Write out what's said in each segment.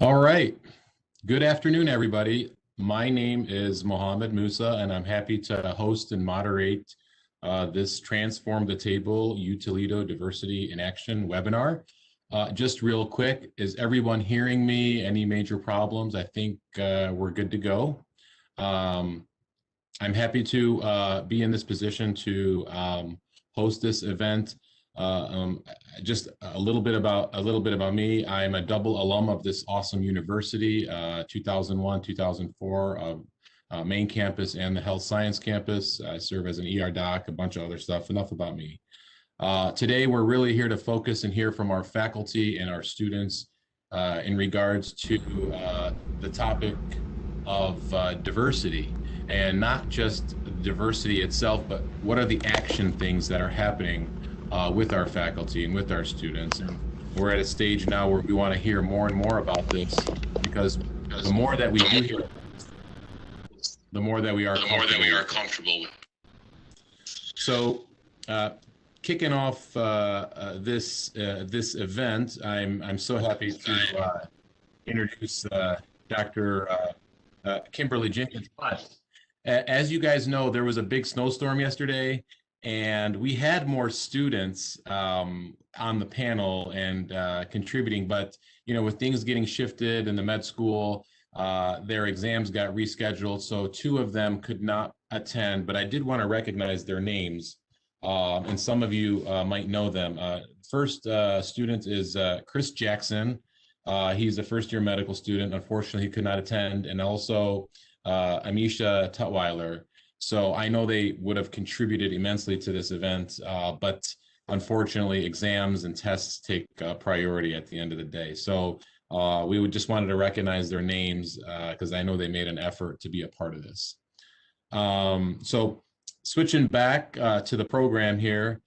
All right. Good afternoon, everybody. My name is Mohammed Musa, and I'm happy to host and moderate this Transform the Table UToledo Diversity in Action webinar. Just real quick, is everyone hearing me? Any major problems? I think we're good to go. I'm happy to be in this position to host this event. Just a little bit about me. I'm a double alum of this awesome university, 2001, 2004, main campus and the health science campus. I serve as an ER doc, a bunch of other stuff. Enough about me. Today, we're really here to focus and hear from our faculty and our students in regards to the topic of diversity, and not just diversity itself, but what are the action things that are happening with our faculty and with our students. And we're at a stage now where we want to hear more and more about this, because the more that we do hear, the more that we are comfortable with. So, kicking off this event, I'm so happy to introduce Dr. Kimberly Jenkins. But as you guys know, there was a big snowstorm yesterday, and we had more students on the panel and contributing. But with things getting shifted in the med school, their exams got rescheduled, so two of them could not attend. But I did want to recognize their names. And some of you might know them. First student is Chris Jackson. He's a first-year medical student. Unfortunately, he could not attend. And also Amisha Tutwiler. So I know they would have contributed immensely to this event, but unfortunately, exams and tests take priority at the end of the day. So we would just wanted to recognize their names because I know they made an effort to be a part of this. So switching back to the program here,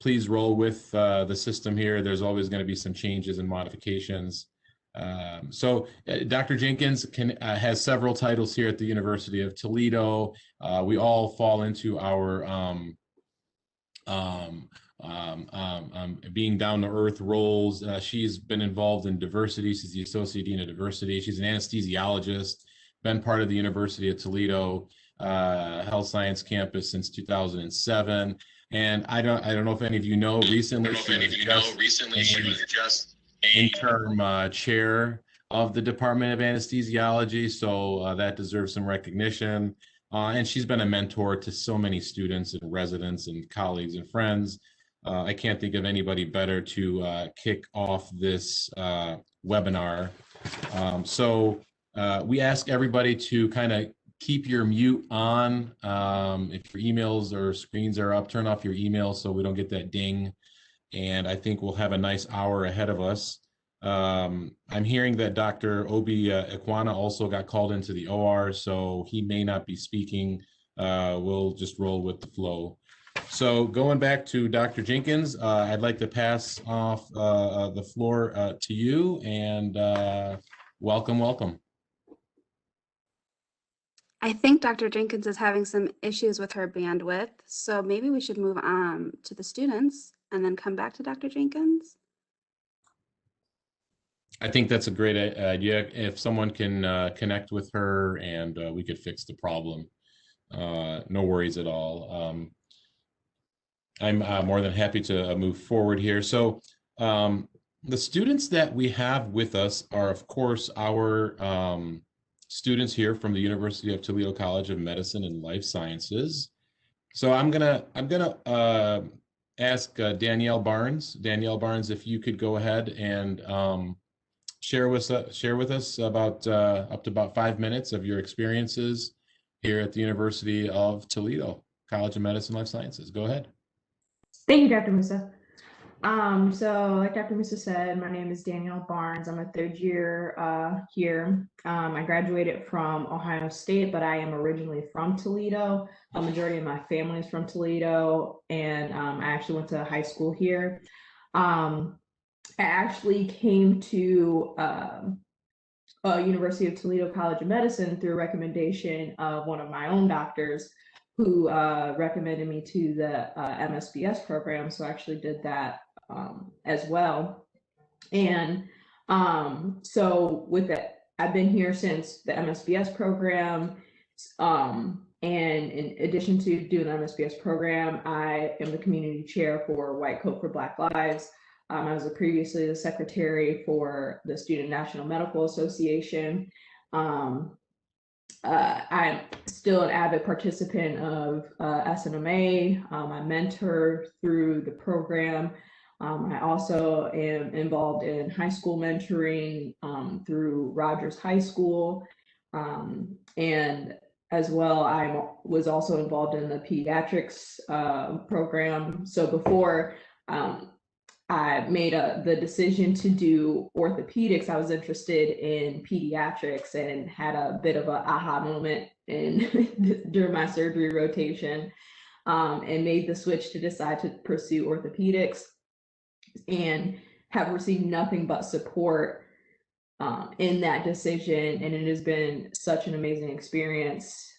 please roll with the system here. There's always going to be some changes and modifications. So Dr. Jenkins has several titles here at the University of Toledo. We all fall into our being down to earth roles. She's been involved in diversity. She's the Associate Dean of Diversity. She's an anesthesiologist, been part of the University of Toledo Health Science Campus since 2007. And I don't know if any of you know, recently she was just interim chair of the Department of Anesthesiology, so that deserves some recognition. And she's been a mentor to so many students and residents and colleagues and friends. I can't think of anybody better to kick off this webinar. So we ask everybody to kind of keep your mute on. If your emails or screens are up, turn off your email so we don't get that ding. And I think we'll have a nice hour ahead of us. I'm hearing that Dr. Obi Ekwenna also got called into the OR, so he may not be speaking. We'll just roll with the flow. So going back to Dr. Jenkins, I'd like to pass off the floor to you, and welcome. I think Dr. Jenkins is having some issues with her bandwidth, so maybe we should move on to the students and then come back to Dr. Jenkins. I think that's a great idea. If someone can connect with her and we could fix the problem, no worries at all. I'm more than happy to move forward here. So the students that we have with us are, of course, our students here from the University of Toledo College of Medicine and Life Sciences. So I'm gonna ask Danielle Barnes. Danielle Barnes, if you could go ahead and share with us about up to about 5 minutes of your experiences here at the University of Toledo College of Medicine and Life Sciences. Go ahead. Thank you, Dr. Musa. So like Dr. Musa said, my name is Danielle Barnes. I'm a third year here. I graduated from Ohio State, but I am originally from Toledo. A majority of my family is from Toledo, and I actually went to high school here. I actually came to University of Toledo College of Medicine through a recommendation of one of my own doctors, who recommended me to the MSBS program. So I actually did that as well. And So with that, I've been here since the MSBS program. And in addition to doing the MSBS program, I am the community chair for White Coat for Black Lives. I was previously the secretary for the Student National Medical Association. I'm still an avid participant of SNMA. I mentor through the program. I also am involved in high school mentoring through Rogers High School. And as well, I was also involved in the pediatrics program. So before I made the decision to do orthopedics, I was interested in pediatrics and had a bit of an aha moment during my surgery rotation, and made the switch to decide to pursue orthopedics, and have received nothing but support in that decision. And it has been such an amazing experience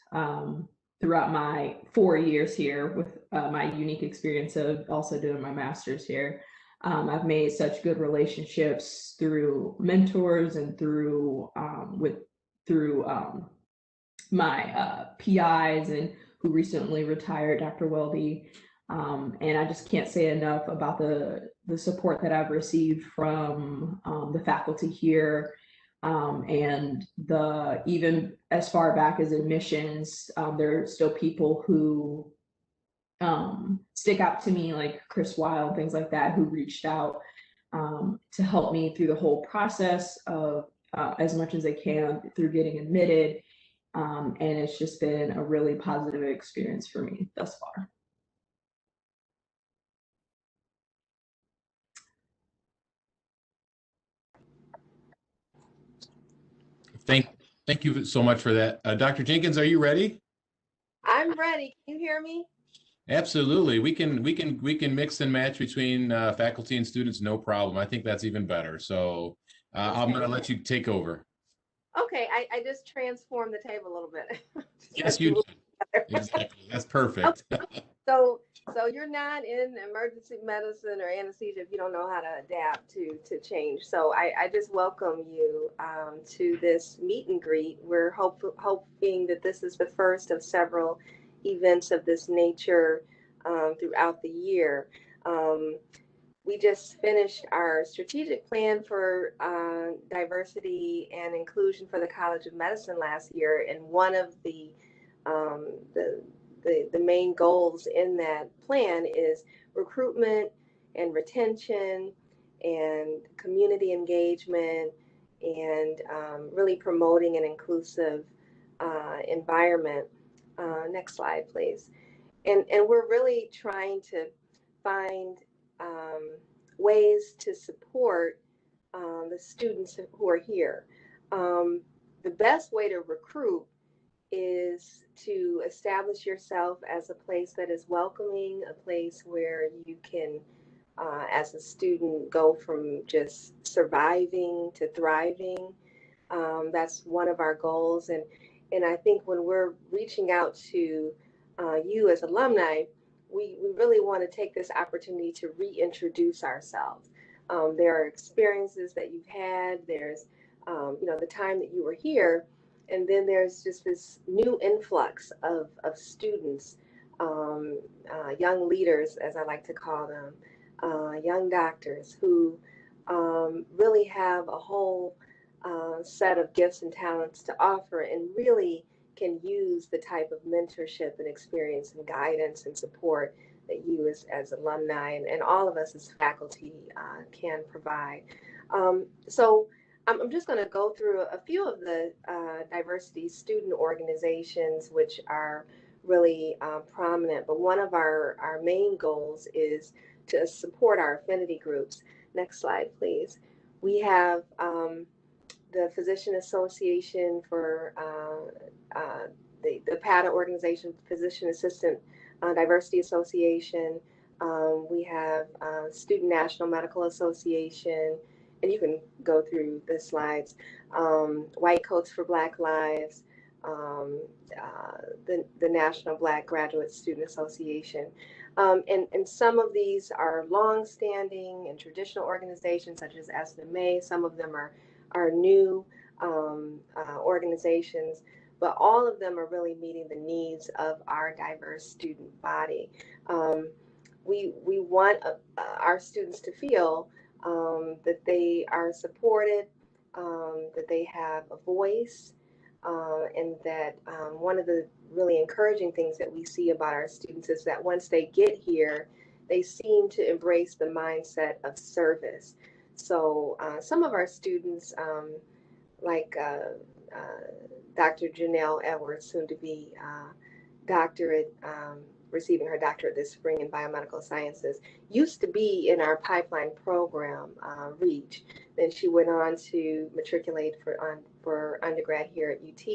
throughout my 4 years here, with my unique experience of also doing my master's here. I've made such good relationships through mentors and through my PIs, and who recently retired, Dr. Welby. And I just can't say enough about the support that I've received from the faculty here, and even as far back as admissions, there are still people who stick out to me, like Chris Wilde, things like that, who reached out to help me through the whole process of as much as they can through getting admitted. And it's just been a really positive experience for me thus far. Thank you so much for that. Dr. Jenkins, are you ready? I'm ready. Can you hear me? Absolutely. We can mix and match between faculty and students, no problem. I think that's even better. So I'm going to let you take over. Okay, I just transformed the table a little bit. Yes, you did. Exactly. That's perfect. Okay. So you're not in emergency medicine or anesthesia if you don't know how to adapt to change. So I just welcome you to this meet and greet. We're hoping that this is the first of several events of this nature throughout the year. We just finished our strategic plan for diversity and inclusion for the College of Medicine last year, and one of the main goals in that plan is recruitment and retention and community engagement, and really promoting an inclusive environment. Next slide, please. And we're really trying to find ways to support the students who are here. The best way to recruit is to establish yourself as a place that is welcoming, a place where you can, as a student, go from just surviving to thriving. That's one of our goals. And I think when we're reaching out to you as alumni, we really want to take this opportunity to reintroduce ourselves. There are experiences that you've had. There's, the time that you were here. And then there's just this new influx of students, young leaders, as I like to call them, young doctors who really have a whole set of gifts and talents to offer, and really can use the type of mentorship and experience and guidance and support that you as alumni and all of us as faculty can provide. So I'm just going to go through a few of the diversity student organizations which are really prominent, but one of our main goals is to support our affinity groups. Next slide, please. We have the Physician Association for the PATA organization, Physician Assistant Diversity Association. We have Student National Medical Association, and you can go through the slides. White Coats for Black Lives, the National Black Graduate Student Association. And some of these are long-standing and traditional organizations such as SNMA. Some of them are new organizations, but all of them are really meeting the needs of our diverse student body. We want our students to feel that they are supported, that they have a voice, and that one of the really encouraging things that we see about our students is that once they get here, they seem to embrace the mindset of service. So some of our students, like Dr. Janelle Edwards, soon to be doctorate, receiving her doctorate this spring in biomedical sciences, used to be in our pipeline program, REACH. Then she went on to matriculate for undergrad here at UT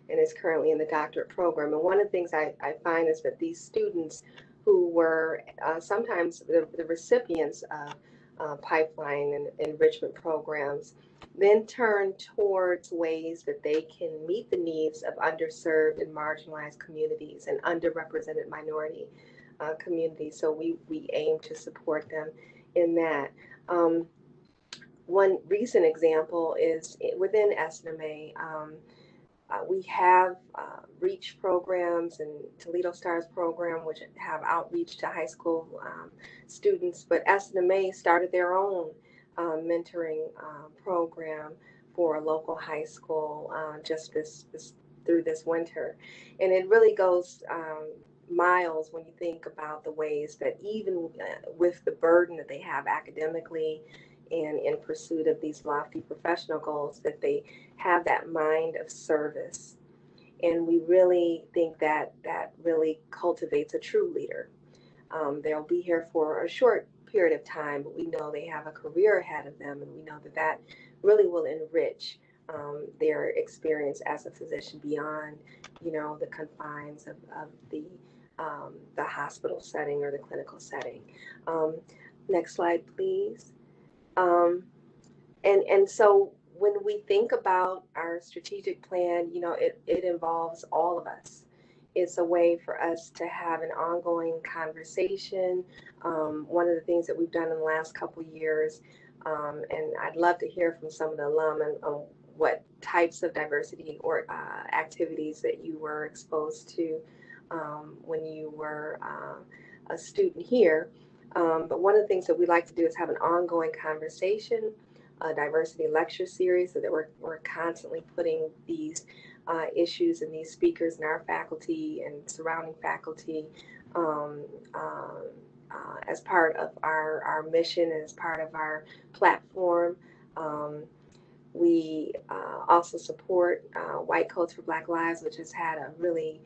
and is currently in the doctorate program. And one of the things I find is that these students who were sometimes the recipients of pipeline and enrichment programs then turn towards ways that they can meet the needs of underserved and marginalized communities and underrepresented minority communities. So we aim to support them in that. One recent example is within SNMA. We have REACH programs and Toledo Stars program, which have outreach to high school students, but SNMA started their own mentoring program for a local high school just through this winter. And it really goes miles when you think about the ways that even with the burden that they have academically and in pursuit of these lofty professional goals, that they have that mind of service. And we really think that that really cultivates a true leader. They'll be here for a short period of time, but we know they have a career ahead of them, and we know that that really will enrich their experience as a physician beyond, the confines of the hospital setting or the clinical setting. Next slide, please. And so when we think about our strategic plan, it involves all of us. It's a way for us to have an ongoing conversation. One of the things that we've done in the last couple of years, and I'd love to hear from some of the alum on what types of diversity or activities that you were exposed to when you were a student here. But one of the things that we like to do is have an ongoing conversation, a diversity lecture series, so that we're constantly putting these issues and these speakers in our faculty and surrounding faculty as part of our mission and as part of our platform. We also support White Coats for Black Lives, which has had a really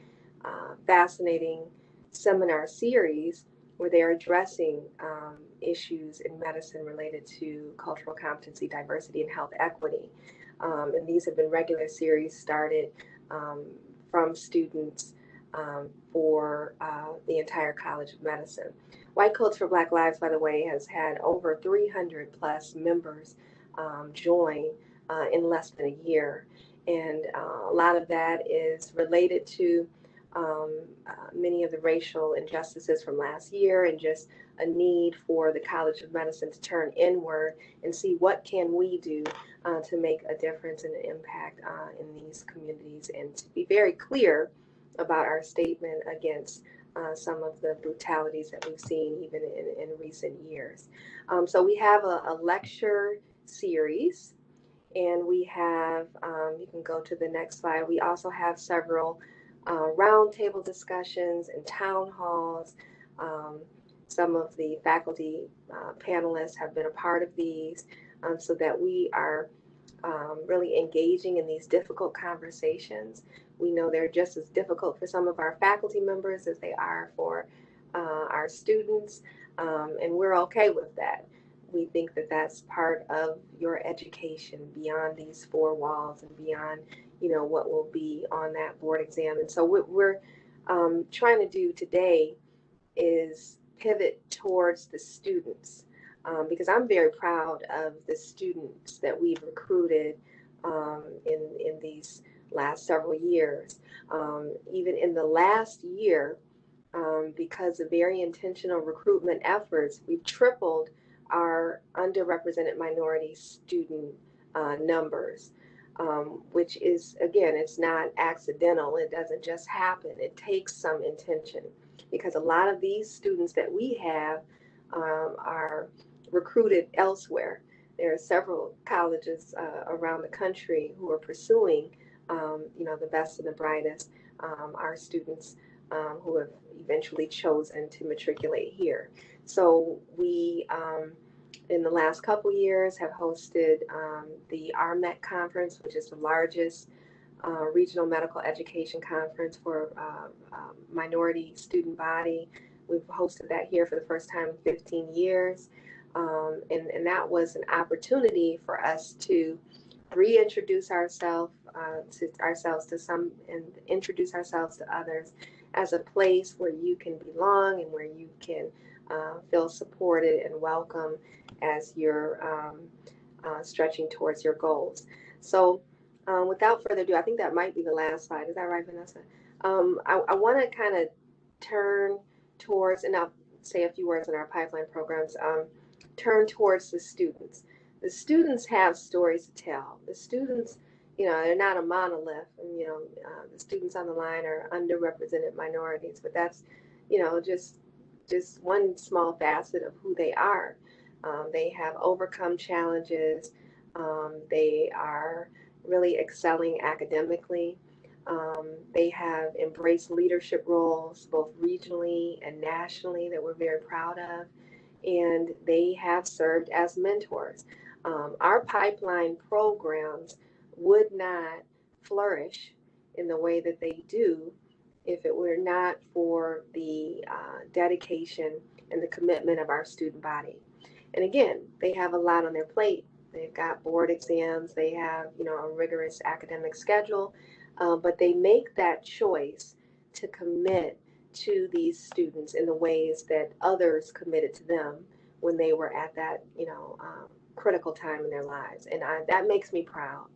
fascinating seminar series where they're addressing issues in medicine related to cultural competency, diversity, and health equity. And these have been regular series started from students for the entire College of Medicine. White Coats for Black Lives, by the way, has had over 300 plus members join in less than a year. And a lot of that is related to many of the racial injustices from last year, and just a need for the College of Medicine to turn inward and see what can we do to make a difference and an impact in these communities, and to be very clear about our statement against some of the brutalities that we've seen even in recent years. So we have a lecture series, and we have, you can go to the next slide, we also have several roundtable discussions and town halls. Some of the faculty panelists have been a part of these, so that we are really engaging in these difficult conversations. We know they're just as difficult for some of our faculty members as they are for our students, and we're okay with that. We think that that's part of your education beyond these four walls and beyond, what will be on that board exam. And so what we're trying to do today is pivot towards the students, because I'm very proud of the students that we've recruited in these last several years. Even in the last year, because of very intentional recruitment efforts, we've tripled our underrepresented minority student numbers, which is, again, it's not accidental. It doesn't just happen. It takes some intention, because a lot of these students that we have are recruited elsewhere. There are several colleges around the country who are pursuing, the best and the brightest, our students who have eventually chosen to matriculate here. So we, in the last couple years, have hosted the RMEC conference, which is the largest regional medical education conference for minority student body. We've hosted that here for the first time in 15 years. And that was an opportunity for us to reintroduce ourselves to some and introduce ourselves to others as a place where you can belong and where you can feel supported and welcome as you're stretching towards your goals. So without further ado, I think that might be the last slide. Is that right, Vanessa? I want to kind of turn towards, and I'll say a few words on our pipeline programs, turn towards the students. The students have stories to tell. The students, they're not a monolith. And, the students on the line are underrepresented minorities, but that's, just one small facet of who they are. They have overcome challenges. They are really excelling academically. They have embraced leadership roles, both regionally and nationally, that we're very proud of. And they have served as mentors. Our pipeline programs would not flourish in the way that they do if it were not for the dedication and the commitment of our student body. And again, they have a lot on their plate. They've got board exams, they have, a rigorous academic schedule, but they make that choice to commit to these students in the ways that others committed to them when they were at that, critical time in their lives. And that makes me proud.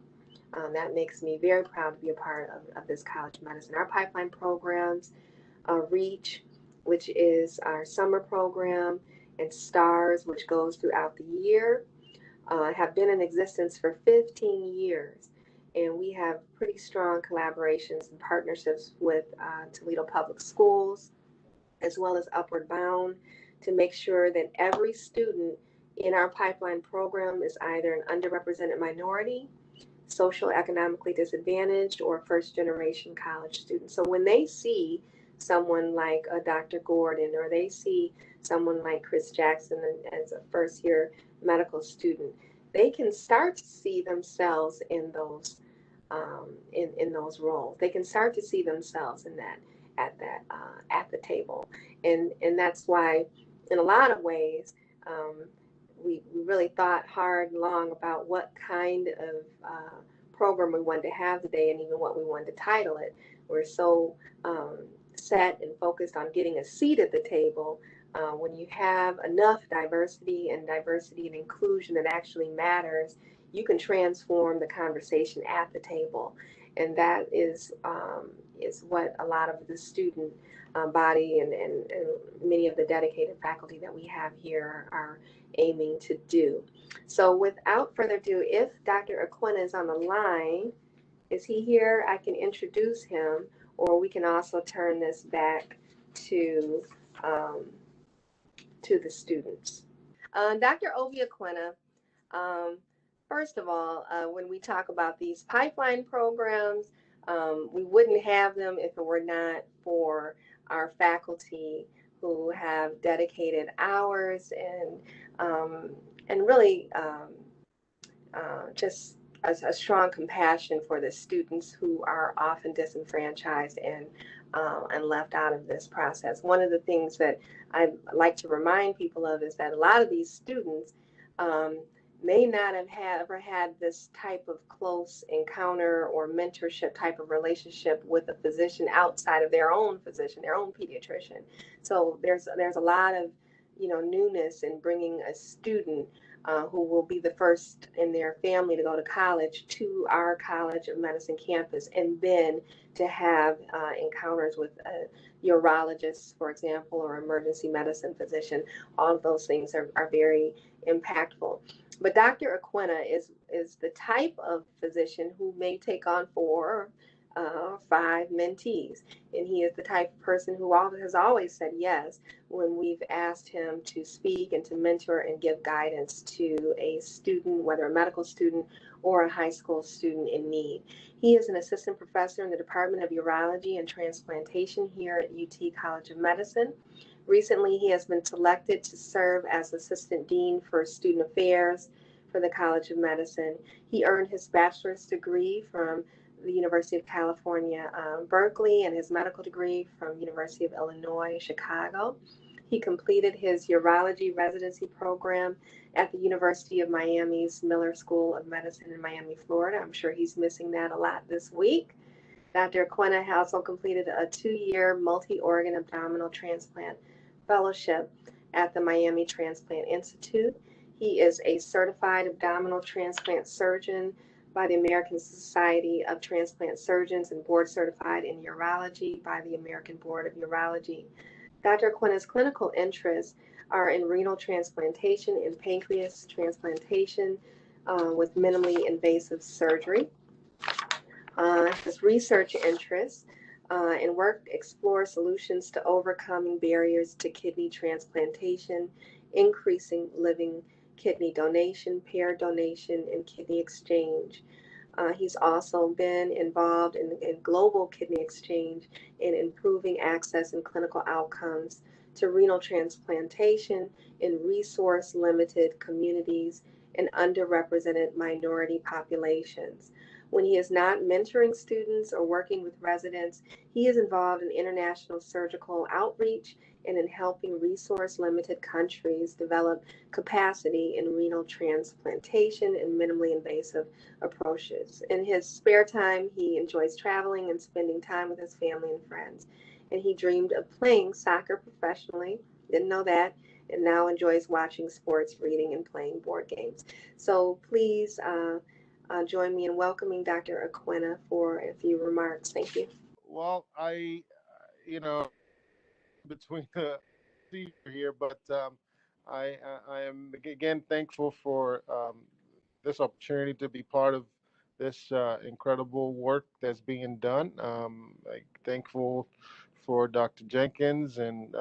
That makes me very proud to be a part of this College of Medicine. Our pipeline programs, REACH, which is our summer program, and STARS, which goes throughout the year, have been in existence for 15 years. And we have pretty strong collaborations and partnerships with Toledo Public Schools, as well as Upward Bound, to make sure that every student in our pipeline program is either an underrepresented minority, social economically disadvantaged, or first-generation college student. So when they see someone like Dr. Gordon, or they see someone like Chris Jackson as a first-year medical student, they can start to see themselves in those in those roles. They can start to see themselves in that at the table, and that's why, in a lot of ways, we really thought hard and long about what kind of program we wanted to have today, and even what we wanted to title it. We're so set and focused on getting a seat at the table. When you have enough diversity and inclusion that actually matters, you can transform the conversation at the table. And that is what a lot of the student body and many of the dedicated faculty that we have here are aiming to do. So without further ado, if Dr. Ekwenna is on the line, is he here? I can introduce him, or we can also turn this back to the students. Dr. Obi Ekwenna, first of all, when we talk about these pipeline programs, we wouldn't have them if it were not for our faculty who have dedicated hours and really just a strong compassion for the students who are often disenfranchised and left out of this process. One of the things that I like to remind people of is that a lot of these students may not have ever had this type of close encounter or mentorship type of relationship with a physician outside of their own physician, their own pediatrician. So there's a lot of newness in bringing a student who will be the first in their family to go to college to our College of Medicine campus, and then to have encounters with urologists, for example, or emergency medicine physician. All of those things are very impactful. But Dr. Ekwenna is the type of physician who may take on 4 or 5 mentees. And he is the type of person who has always said yes when we've asked him to speak and to mentor and give guidance to a student, whether a medical student or a high school student in need. He is an assistant professor in the Department of Urology and Transplantation here at UT College of Medicine. Recently, he has been selected to serve as Assistant Dean for Student Affairs for the College of Medicine. He earned his bachelor's degree from the University of California, Berkeley, and his medical degree from University of Illinois, Chicago. He completed his urology residency program at the University of Miami's Miller School of Medicine in Miami, Florida. I'm sure he's missing that a lot this week. Dr. Ekwenna also completed a 2-year multi-organ abdominal transplant fellowship at the Miami Transplant Institute. He is a certified abdominal transplant surgeon by the American Society of Transplant Surgeons and board certified in urology by the American Board of Urology. Dr. Ekwenna's clinical interests are in renal transplantation and pancreas transplantation with minimally invasive surgery. His research interests and work explore solutions to overcoming barriers to kidney transplantation, increasing living kidney donation, pair donation, and kidney exchange. He's also been involved in global kidney exchange and improving access and clinical outcomes to renal transplantation in resource-limited communities and underrepresented minority populations. When he is not mentoring students or working with residents, he is involved in international surgical outreach and in helping resource-limited countries develop capacity in renal transplantation and minimally invasive approaches. In his spare time, he enjoys traveling and spending time with his family and friends. And he dreamed of playing soccer professionally, didn't know that, and now enjoys watching sports, reading, and playing board games. So please join me in welcoming Dr. Ekwenna for a few remarks. Thank you. Well, between the seats here, but I am again thankful for this opportunity to be part of this incredible work that's being done. Thankful for Dr. Jenkins and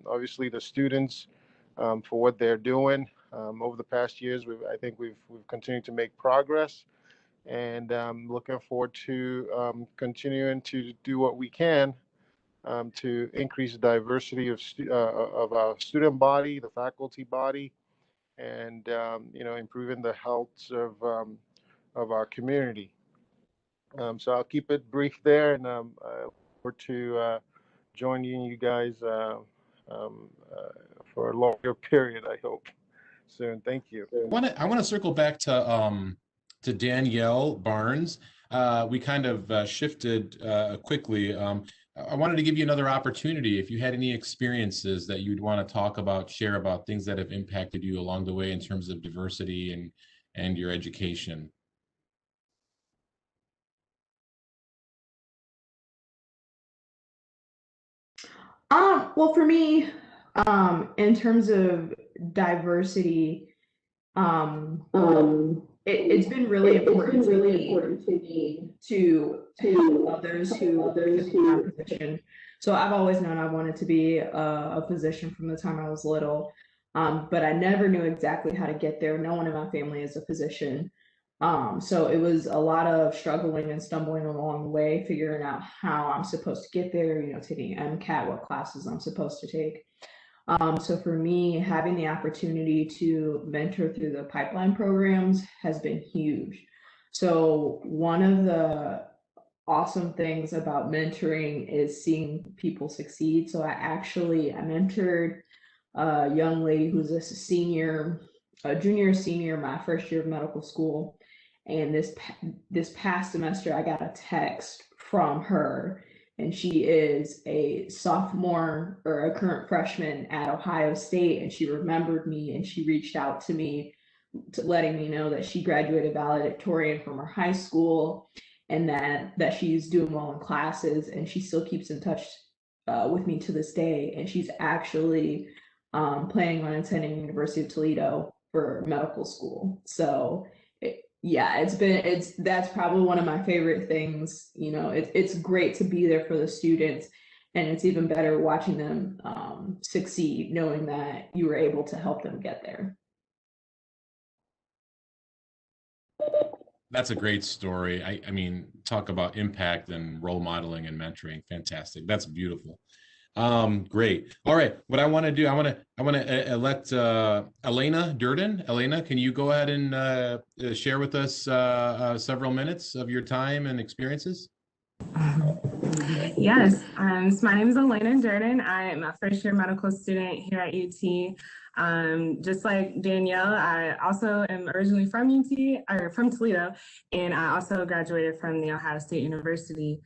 obviously the students for what they're doing. Over the past years, I think we've continued to make progress, and looking forward to continuing to do what we can to increase the diversity of our student body, the faculty body, and improving the health of our community. So I'll keep it brief there, and I look forward to joining you guys for a longer period, I hope, soon. Thank you. I want to circle back to Danielle Barnes. We kind of shifted quickly. I wanted to give you another opportunity. If you had any experiences that you'd want to talk about, share about things that have impacted you along the way in terms of diversity and your education. Well, for me, in terms of diversity, it's been really important to me to help others who in my position. So I've always known I wanted to be a physician from the time I was little, but I never knew exactly how to get there. No one in my family is a physician. So it was a lot of struggling and stumbling along the way, figuring out how I'm supposed to get there, taking MCAT, what classes I'm supposed to take. So for me, having the opportunity to mentor through the pipeline programs has been huge. So one of the awesome things about mentoring is seeing people succeed. So I mentored a young lady who's a junior, senior, my first year of medical school. And this past semester, I got a text from her, and she is a sophomore or a current freshman at Ohio State, and she remembered me, and she reached out to me letting me know that she graduated valedictorian from her high school, and that she's doing well in classes, and she still keeps in touch with me to this day. And she's actually planning on attending University of Toledo for medical school. So yeah, that's probably one of my favorite things. You know, it's great to be there for the students, and it's even better watching them succeed, knowing that you were able to help them get there. That's a great story. I mean, talk about impact and role modeling and mentoring. Fantastic. That's beautiful. Great. All right. What I want to do, I want to elect Elena Durden. Elena, can you go ahead and share with us several minutes of your time and experiences? Yes, so my name is Elena Durden. I am a first year medical student here at UT. Just like Danielle, I also am originally from UT, or from Toledo, and I also graduated from the Ohio State University.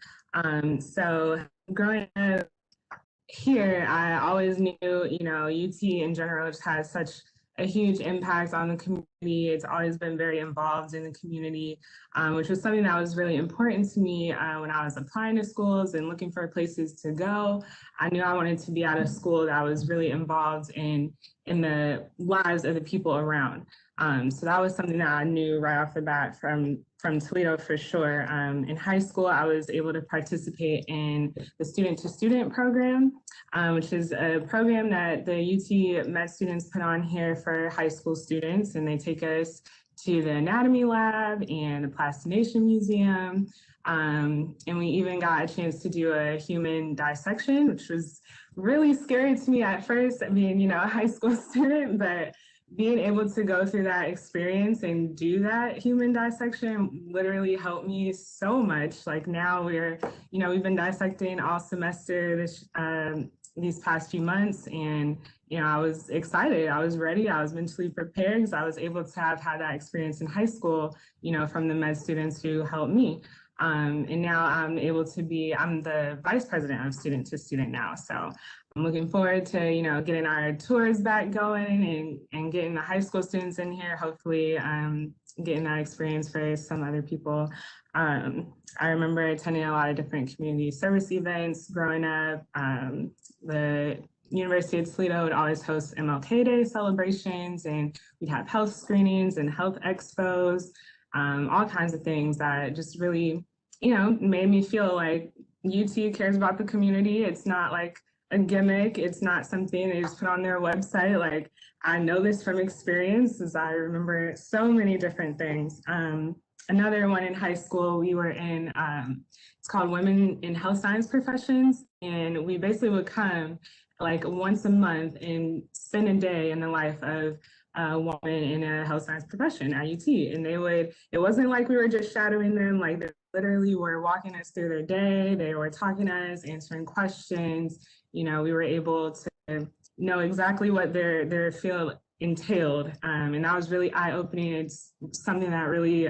So growing up here, I always knew, you know, UT in general just has such a huge impact on the community. It's always been very involved in the community, which was something that was really important to me when I was applying to schools and looking for places to go. I knew I wanted to be at a school that was really involved in the lives of the people around. So that was something that I knew right off the bat from Toledo for sure. In high school, I was able to participate in the student-to-student program, which is a program that the UT med students put on here for high school students, and they take us to the anatomy lab and the plastination museum. And we even got a chance to do a human dissection, which was really scary to me at first, being, you know, a high school student, but being able to go through that experience and do that human dissection literally helped me so much. Like now we've been dissecting all semester these past few months, and you know, I was excited, I was ready, I was mentally prepared because I was able to have had that experience in high school, you know, from the med students who helped me. And now I'm the vice president of student to student now. So I'm looking forward to, you know, getting our tours back going and getting the high school students in here, hopefully getting that experience for some other people. I remember attending a lot of different community service events growing up. The University of Toledo would always host MLK Day celebrations, and we'd have health screenings and health expos, all kinds of things that just really, you know, made me feel like UT cares about the community. It's not like a gimmick. It's not something they just put on their website. Like, I know this from experience, as I remember so many different things. Another one in high school, we were in, it's called Women in Health Science Professions. And we basically would come like once a month and spend a day in the life of a woman in a health science profession at UT. And it wasn't like we were just shadowing them, like they literally were walking us through their day. They were talking to us, answering questions. You know, we were able to know exactly what their field entailed. And that was really eye-opening. It's something that really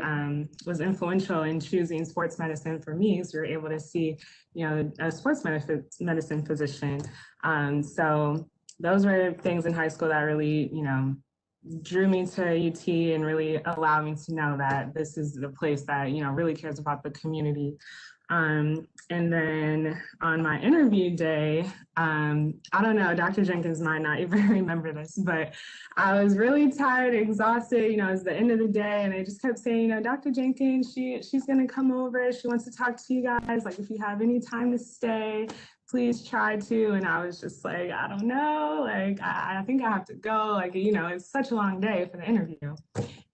was influential in choosing sports medicine for me, because we were able to see, you know, a sports medicine physician. So those were things in high school that really, you know, drew me to UT and really allowed me to know that this is the place that, you know, really cares about the community. And then on my interview day, I don't know, Dr. Jenkins might not even remember this, but I was really tired, exhausted, you know, it's the end of the day, and they just kept saying, you know, Dr. Jenkins, she's gonna come over, she wants to talk to you guys, like if you have any time to stay, please try to. And I was just like, I don't know, like I think I have to go, like, you know, it's such a long day for the interview.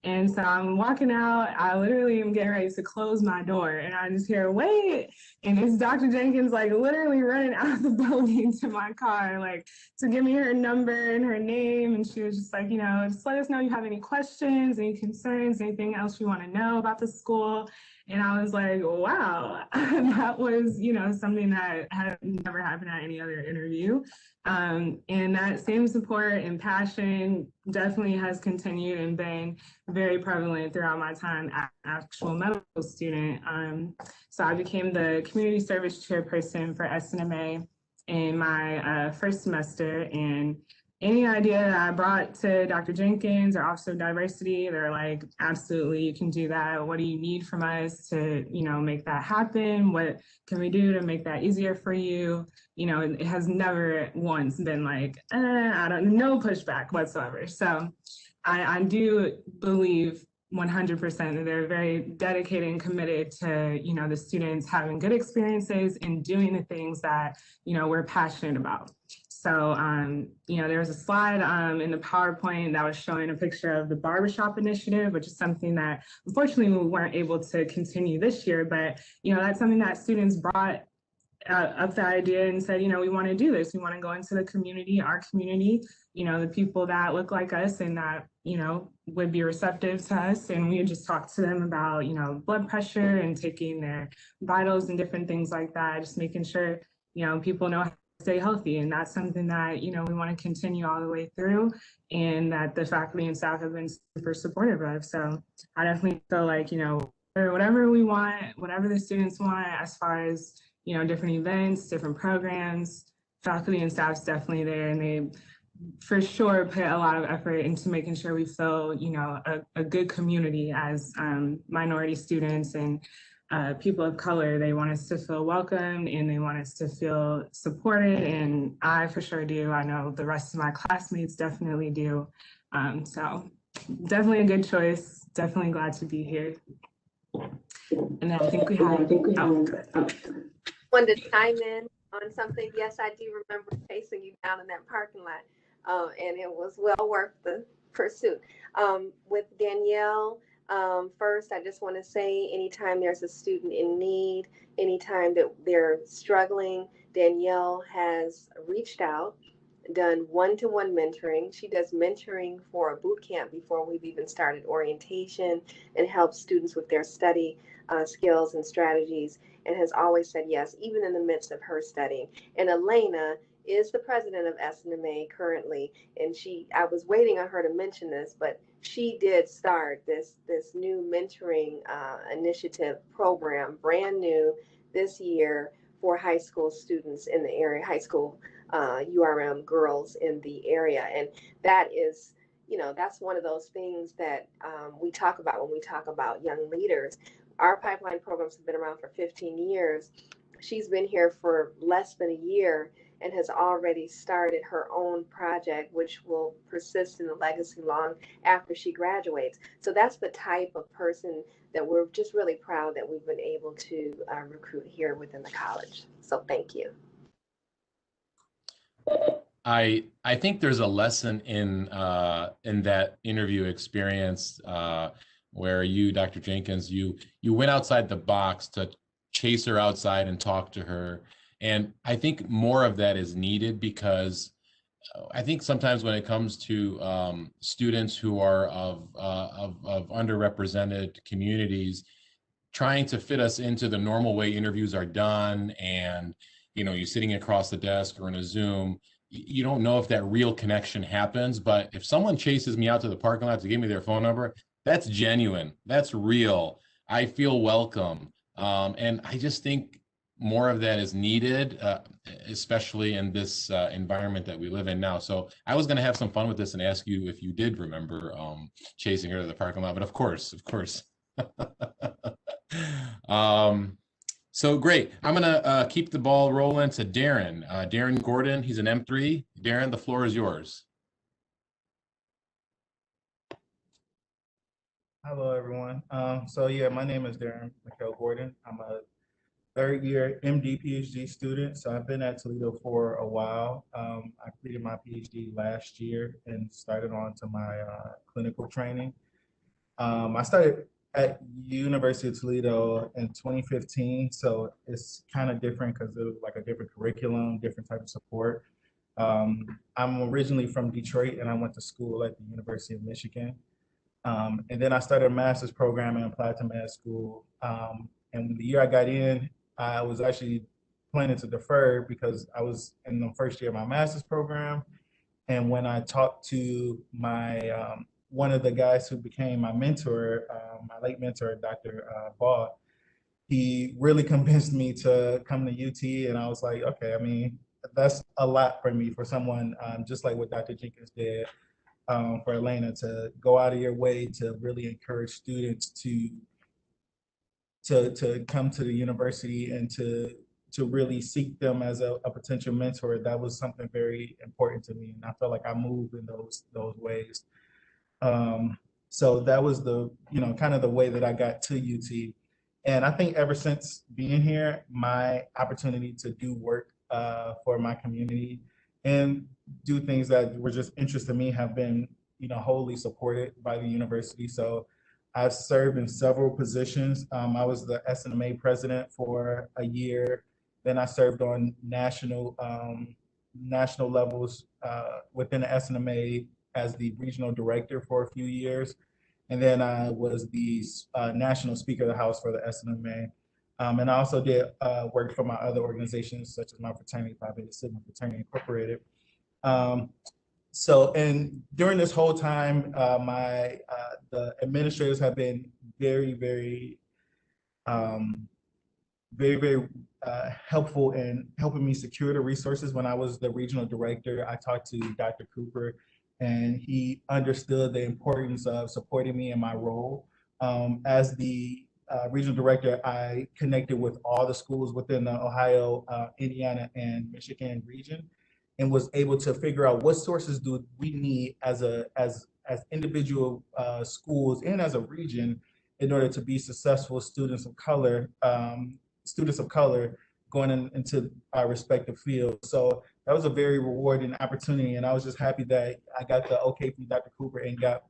And so I'm walking out, I literally am getting ready to close my door, and I just hear, wait, and it's Dr. Jenkins, like literally running out of the building to my car, like to give me her number and her name. And she was just like, you know, just let us know if you have any questions, any concerns, anything else you want to know about the school. And I was like, wow, that was, you know, something that had never happened at any other interview. And that same support and passion definitely has continued and been very prevalent throughout my time as an actual medical student. So I became the community service chairperson for SNMA in my first semester, and any idea that I brought to Dr. Jenkins or Office of Diversity, they're like, absolutely, you can do that. What do you need from us to, make that happen? What can we do to make that easier for you? It has never once been like, no pushback whatsoever. So I do believe 100% that they're very dedicated and committed to, the students having good experiences and doing the things that, we're passionate about. So, there was a slide in the PowerPoint that was showing a picture of the barbershop initiative, which is something that unfortunately we weren't able to continue this year, but, that's something that students brought up the idea and said, we want to do this. We want to go into the community, our community, the people that look like us and that, would be receptive to us. And we would just talk to them about, blood pressure and taking their vitals and different things like that, just making sure, people know how to stay healthy. And that's something that, we want to continue all the way through, and that the faculty and staff have been super supportive of. So I definitely feel like, whatever we want, whatever the students want, as far as, different events, different programs, faculty and staff's definitely there, and they for sure put a lot of effort into making sure we feel, a good community as minority students and people of color. They want us to feel welcomed and they want us to feel supported, and I for sure do. I know the rest of my classmates definitely do. So definitely a good choice. Definitely glad to be here. And I think we have. Wanted to chime in on something. Yes, I do remember chasing you down in that parking lot, and it was well worth the pursuit. With Danielle, first, I just want to say, anytime there's a student in need, anytime that they're struggling, Danielle has reached out, done one-to-one mentoring. She does mentoring for a boot camp before we've even started orientation, and helps students with their study skills and strategies, and has always said yes, even in the midst of her studying. And Elena is the president of SNMA currently, and I was waiting on her to mention this, but she did start this new mentoring initiative program, brand new this year, for high school students in the area, high school URM girls in the area. And that is, that's one of those things that we talk about when we talk about young leaders. Our pipeline programs have been around for 15 years. She's been here for less than a year and has already started her own project, which will persist in the legacy long after she graduates. So that's the type of person that we're just really proud that we've been able to recruit here within the college. So thank you. I think there's a lesson in that interview experience where you, Dr. Jenkins, you went outside the box to chase her outside and talk to her. And I think more of that is needed, because I think sometimes when it comes to students who are of underrepresented communities, trying to fit us into the normal way interviews are done, and you're sitting across the desk or in a Zoom, you don't know if that real connection happens. But if someone chases me out to the parking lot to give me their phone number, that's genuine, that's real. I feel welcome. And I just think more of that is needed, especially in this environment that we live in now. So I was going to have some fun with this and ask you if you did remember chasing her to the parking lot, but of course. So great. I'm going to keep the ball rolling to Darren. Darren Gordon, he's an M3. Darren, the floor is yours. Hello, everyone. So yeah, my name is Darren Gordon. I'm a third-year MD PhD student. So I've been at Toledo for a while. I completed my PhD last year and started on to my clinical training. I started at University of Toledo in 2015, so it's kind of different because it was like a different curriculum, different type of support. I'm originally from Detroit, and I went to school at the University of Michigan. And then I started a master's program and applied to med school. And the year I got in, I was actually planning to defer because I was in the first year of my master's program. And when I talked to my one of the guys who became my mentor, my late mentor, Dr. Ball, he really convinced me to come to UT. And I was like, okay, I mean, that's a lot for me, for someone just like what Dr. Jenkins did, for Elena, to go out of your way to really encourage students to come to the university and to really seek them as a potential mentor. That was something very important to me, and I felt like I moved in those ways. So that was the, kind of the way that I got to UT. And I think ever since being here, my opportunity to do work for my community and do things that were just interest to me have been, wholly supported by the university. So I've served in several positions. I was the SNMA president for a year. Then I served on national levels within the SNMA as the regional director for a few years. And then I was the national speaker of the house for the SNMA. And I also did work for my other organizations, such as my fraternity, Phi Beta Sigma Fraternity Incorporated. And during this whole time, the administrators have been very, very, very helpful in helping me secure the resources. When I was the regional director, I talked to Dr. Cooper, and he understood the importance of supporting me in my role. As the regional director, I connected with all the schools within the Ohio, Indiana, and Michigan region, and was able to figure out what sources do we need as individual schools and as a region in order to be successful students of color going into our respective fields. So that was a very rewarding opportunity, and I was just happy that I got the okay from Dr. Cooper and got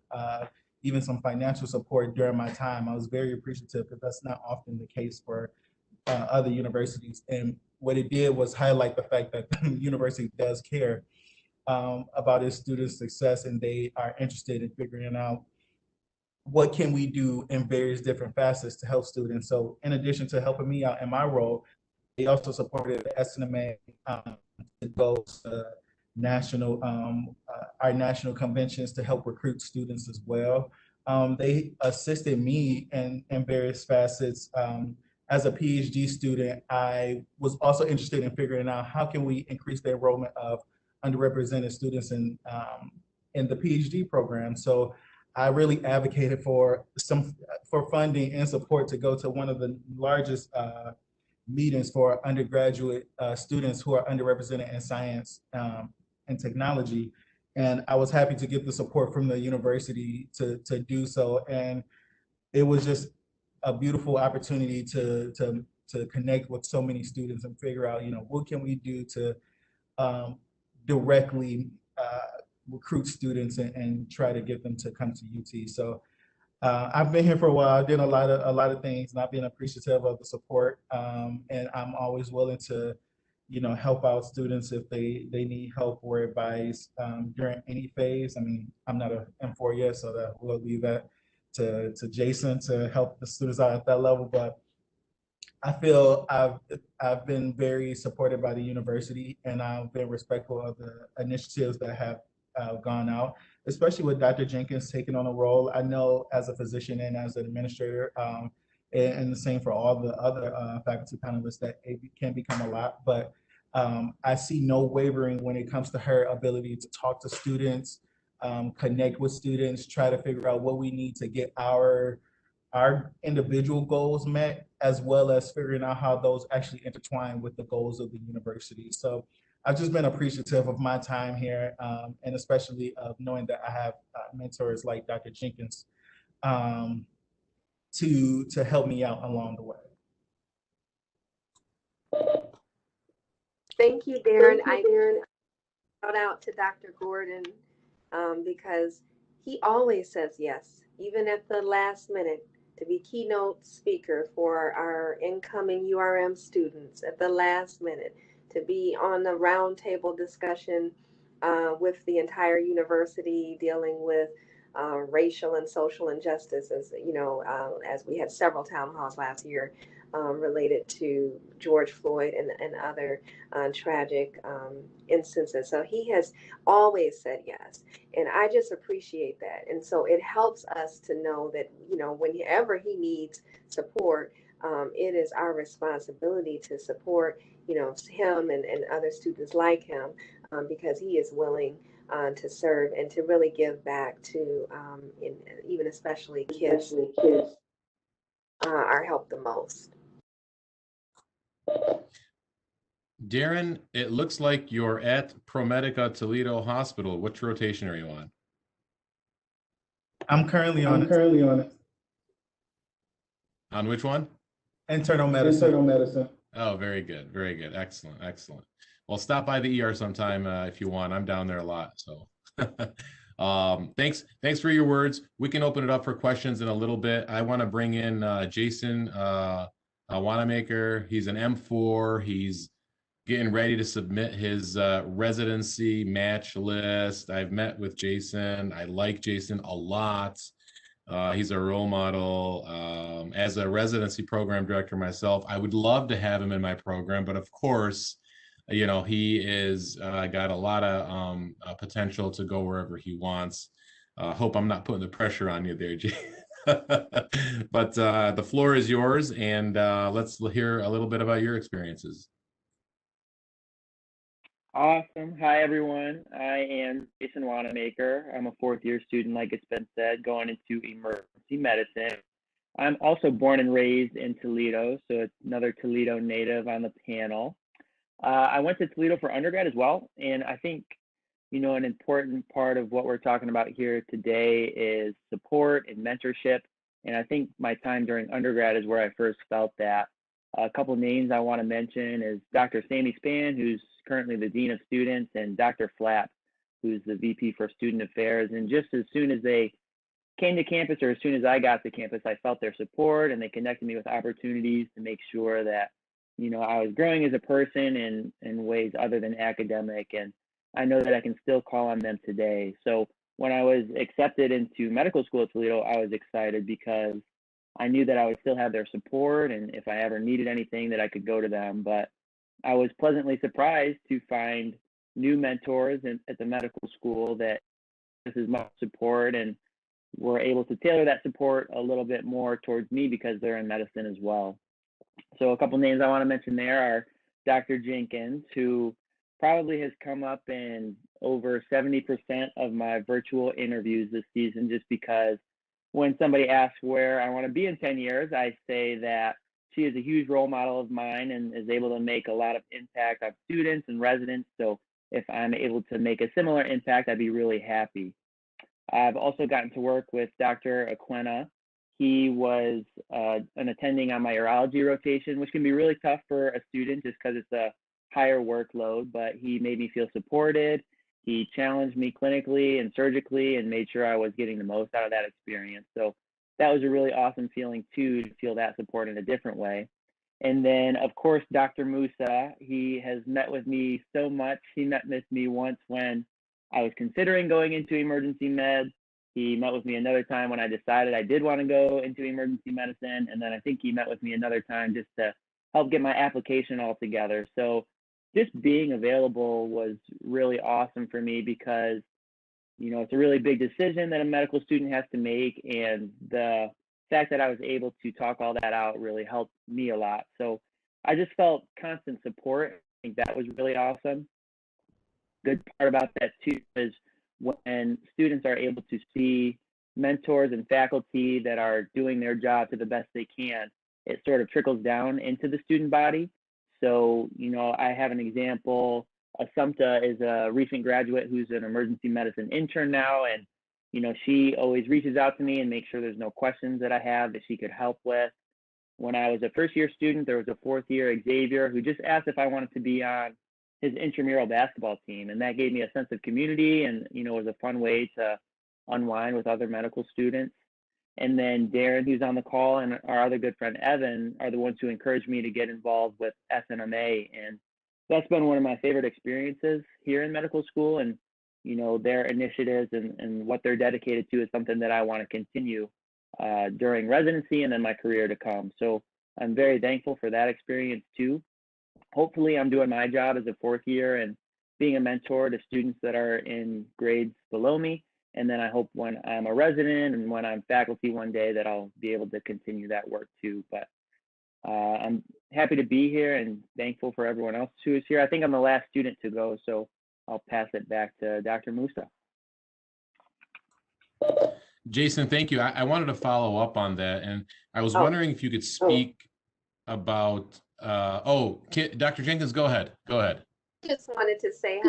even some financial support during my time. I was very appreciative, because that's not often the case for other universities. And what it did was highlight the fact that the university does care about its students' success, and they are interested in figuring out what can we do in various different facets to help students. So in addition to helping me out in my role, they also supported the SNMA to go to our national conventions to help recruit students as well. They assisted me in various facets. As a PhD student, I was also interested in figuring out how can we increase the enrollment of underrepresented students in the PhD program. So I really advocated for funding and support to go to one of the largest meetings for undergraduate students who are underrepresented in science and technology. And I was happy to get the support from the university to do so. And it was just a beautiful opportunity to connect with so many students and figure out, what can we do to directly recruit students and try to get them to come to UT. So I've been here for a while. I did a lot of things, and I've been appreciative of the support. And I'm always willing to, help out students if they need help or advice during any phase. I mean, I'm not an M4 yet, so that we'll leave that to Jason to help the students out at that level. But I feel I've been very supported by the university, and I've been respectful of the initiatives that have gone out, especially with Dr. Jenkins taking on a role. I know as a physician and as an administrator, and the same for all the other faculty panelists, that it can become a lot, but I see no wavering when it comes to her ability to talk to students, connect with students, try to figure out what we need to get our individual goals met, as well as figuring out how those actually intertwine with the goals of the university. So I've just been appreciative of my time here, and especially of knowing that I have mentors like Dr. Jenkins to help me out along the way. Thank you, Darren. Shout out to Dr. Gordon because he always says yes, even at the last minute, to be keynote speaker for our incoming URM students at the last minute, to be on the roundtable discussion with the entire university dealing with racial and social injustices, as we had several town halls last year related to George Floyd and other tragic instances. So he has always said yes, and I just appreciate that. And so it helps us to know that, whenever he needs support, it is our responsibility to support, him and other students like him, because he is willing to serve and to really give back to, even especially kids are helped the most. Darren, it looks like you're at ProMedica Toledo Hospital. Which rotation are you on? I'm currently on it. On which one? Internal medicine. Oh, very good. Very good. Excellent. Excellent. Well, stop by the ER sometime if you want. I'm down there a lot. So thanks for your words. We can open it up for questions in a little bit. I want to bring in Jason Wademaker. He's an M4. He's getting ready to submit his residency match list. I've met with Jason. I like Jason a lot. He's a role model. As a residency program director myself, I would love to have him in my program, but of course, he is got a lot of potential to go wherever he wants. Hope I'm not putting the pressure on you there, Jay. But the floor is yours, and let's hear a little bit about your experiences. Awesome. Hi, everyone. I am Jason Wademaker. I'm a fourth-year student, like it's been said, going into emergency medicine. I'm also born and raised in Toledo, so it's another Toledo native on the panel. I went to Toledo for undergrad as well, and I think, an important part of what we're talking about here today is support and mentorship, and I think my time during undergrad is where I first felt that. A couple names I want to mention is Dr. Sammy Spann, who's currently the Dean of Students, and Dr. Flapp, who's the VP for Student Affairs. And just as soon as they came to campus, or as soon as I got to campus, I felt their support, and they connected me with opportunities to make sure that, I was growing as a person in ways other than academic. And I know that I can still call on them today. So when I was accepted into medical school at Toledo, I was excited because I knew that I would still have their support, and if I ever needed anything, that I could go to them. But I was pleasantly surprised to find new mentors at the medical school that this is much support, and were able to tailor that support a little bit more towards me because they're in medicine as well. So a couple names I want to mention there are Dr. Jenkins, who probably has come up in over 70% of my virtual interviews this season, just because when somebody asks where I want to be in 10 years, I say that she is a huge role model of mine and is able to make a lot of impact on students and residents. So if I'm able to make a similar impact, I'd be really happy. I've also gotten to work with Dr. Ekwenna. He was an attending on my urology rotation, which can be really tough for a student just because it's a higher workload, but he made me feel supported. He challenged me clinically and surgically and made sure I was getting the most out of that experience. So that was a really awesome feeling too, to feel that support in a different way. And then of course, Dr. Musa, he has met with me so much. He met with me once when I was considering going into emergency med. He met with me another time when I decided I did want to go into emergency medicine. And then I think he met with me another time just to help get my application all together. So just being available was really awesome for me because, it's a really big decision that a medical student has to make. And the fact that I was able to talk all that out really helped me a lot. So I just felt constant support. I think that was really awesome. Good part about that too is when students are able to see mentors and faculty that are doing their job to the best they can, it sort of trickles down into the student body. So, I have an example. Assumpta is a recent graduate who's an emergency medicine intern now. And, she always reaches out to me and makes sure there's no questions that I have that she could help with. When I was a first-year student, there was a fourth-year Xavier who just asked if I wanted to be on his intramural basketball team. And that gave me a sense of community and, was a fun way to unwind with other medical students. And then Darren, who's on the call, and our other good friend, Evan, are the ones who encouraged me to get involved with SNMA. And that's been one of my favorite experiences here in medical school. And, their initiatives and what they're dedicated to is something that I want to continue during residency and then my career to come. So I'm very thankful for that experience too. Hopefully I'm doing my job as a fourth year and being a mentor to students that are in grades below me. And then I hope when I'm a resident and when I'm faculty one day that I'll be able to continue that work too. But I'm happy to be here and thankful for everyone else who is here. I think I'm the last student to go, so I'll pass it back to Dr. Musa. Jason, thank you. I wanted to follow up on that, and I was wondering if you could speak about. Dr. Jenkins, go ahead. Go ahead. Just wanted to say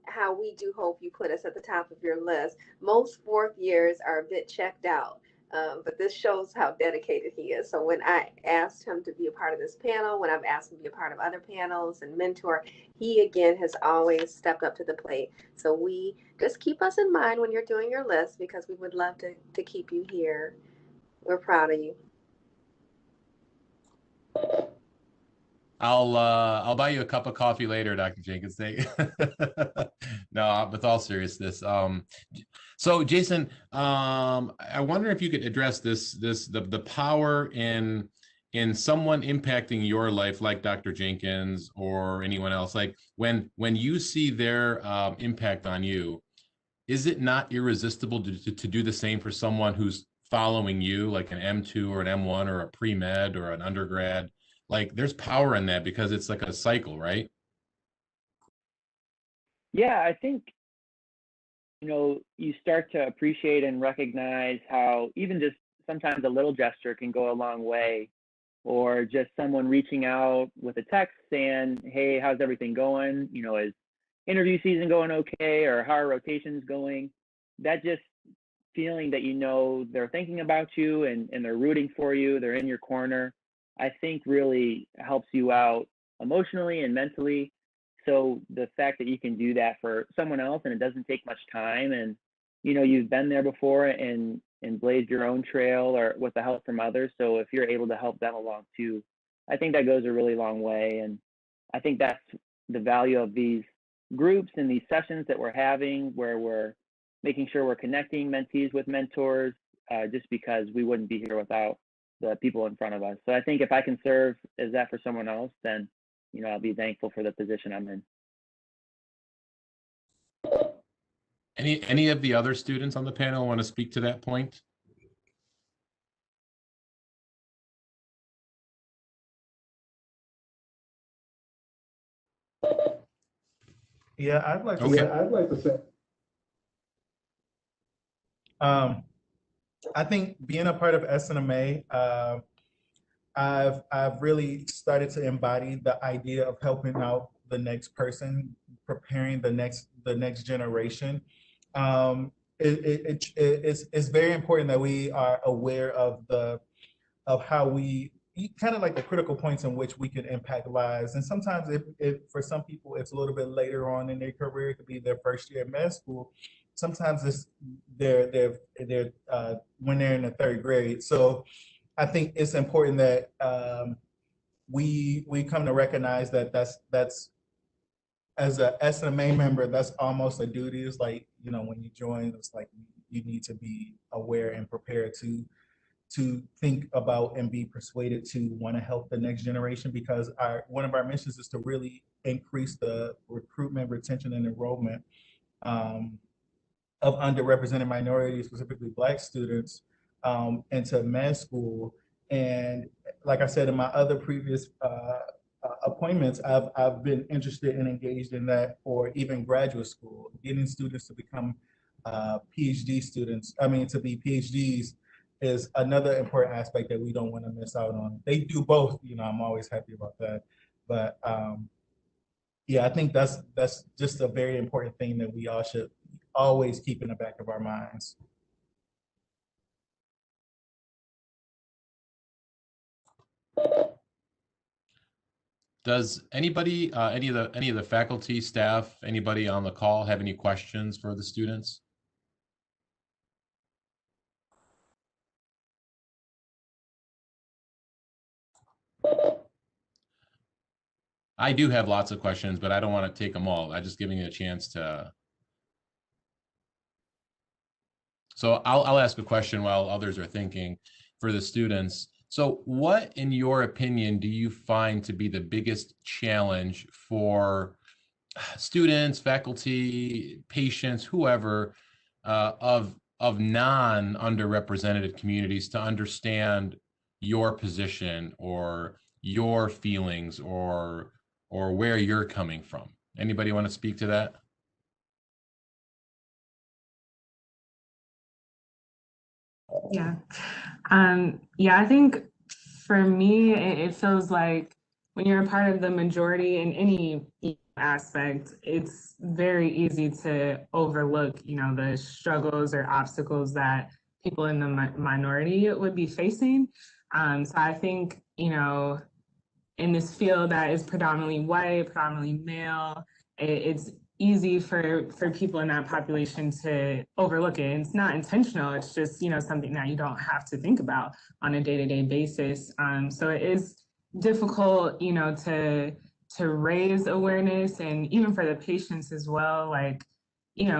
how we do hope you put us at the top of your list. Most fourth years are a bit checked out, but this shows how dedicated he is. So when I asked him to be a part of this panel, when I've asked him to be a part of other panels and mentor, he again has always stepped up to the plate. So we just keep us in mind when you're doing your list, because we would love to keep you here. We're proud of you. I'll buy you a cup of coffee later, Dr. Jenkins. No, with all seriousness. So Jason, I wonder if you could address the power in someone impacting your life, like Dr. Jenkins or anyone else. Like when you see their impact on you, is it not irresistible to do the same for someone who's following you, like an M2 or an M1 or a pre-med or an undergrad? Like there's power in that because it's like a cycle, right? Yeah, I think, you start to appreciate and recognize how even just sometimes a little gesture can go a long way, or just someone reaching out with a text saying, hey, how's everything going? Is interview season going okay? Or how are rotations going? That just feeling that they're thinking about you and they're rooting for you, they're in your corner, I think really helps you out emotionally and mentally. So the fact that you can do that for someone else and it doesn't take much time, and you've been there before and blazed your own trail or with the help from others. So if you're able to help them along too, I think that goes a really long way. And I think that's the value of these groups and these sessions that we're having, where we're making sure we're connecting mentees with mentors, just because we wouldn't be here without the people in front of us. So I think if I can serve as that for someone else, then I'll be thankful for the position I'm in. Any of the other students on the panel want to speak to that point? Yeah, I'd like to say. I think being a part of SNMA, I've really started to embody the idea of helping out the next person, preparing the next generation. It's very important that we are aware of how we kind of like the critical points in which we can impact lives. And sometimes if for some people it's a little bit later on in their career, it could be their first year of med school. Sometimes it's they're when they're in the third grade. So I think it's important that we come to recognize that that's as a SMA member, that's almost a duty. It's like, when you join, it's like you need to be aware and prepared to think about and be persuaded to want to help the next generation, because one of our missions is to really increase the recruitment, retention, and enrollment of underrepresented minorities, specifically Black students, into med school. And like I said in my other previous appointments, I've been interested and engaged in that, or even graduate school, getting students to become PhD students. To be PhDs is another important aspect that we don't want to miss out on. They do both, I'm always happy about that. But yeah, I think that's just a very important thing that we all should always keep in the back of our minds. Does anybody, any of the faculty, staff, anybody on the call have any questions for the students? I do have lots of questions, but I don't want to take them all. I'm just giving you a chance to. So I'll ask a question while others are thinking for the students. So what, in your opinion, do you find to be the biggest challenge for students, faculty, patients, whoever, of non-underrepresented communities to understand, your position or your feelings or where you're coming from. Anybody want to speak to that? Yeah. Yeah, I think for me, it feels like when you're a part of the majority in any aspect, it's very easy to overlook, the struggles or obstacles that people in the minority would be facing. So I think, in this field that is predominantly white, predominantly male, it's easy for people in that population to overlook it. And it's not intentional. It's just something that you don't have to think about on a day-to-day basis. So it is difficult, to raise awareness, and even for the patients as well. Like,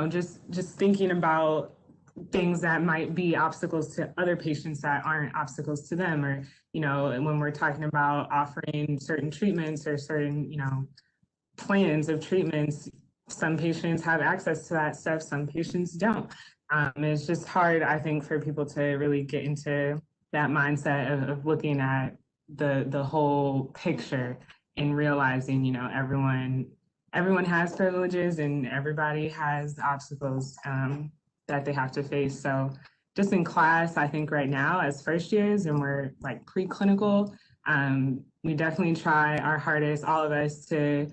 just thinking about things that might be obstacles to other patients that aren't obstacles to them, or when we're talking about offering certain treatments or certain plans of treatments, some patients have access to that stuff, some patients don't. It's just hard, I think, for people to really get into that mindset of looking at the whole picture and realizing everyone has privileges and everybody has obstacles that they have to face. So just in class, I think right now as first years and we're like preclinical, we definitely try our hardest, all of us, to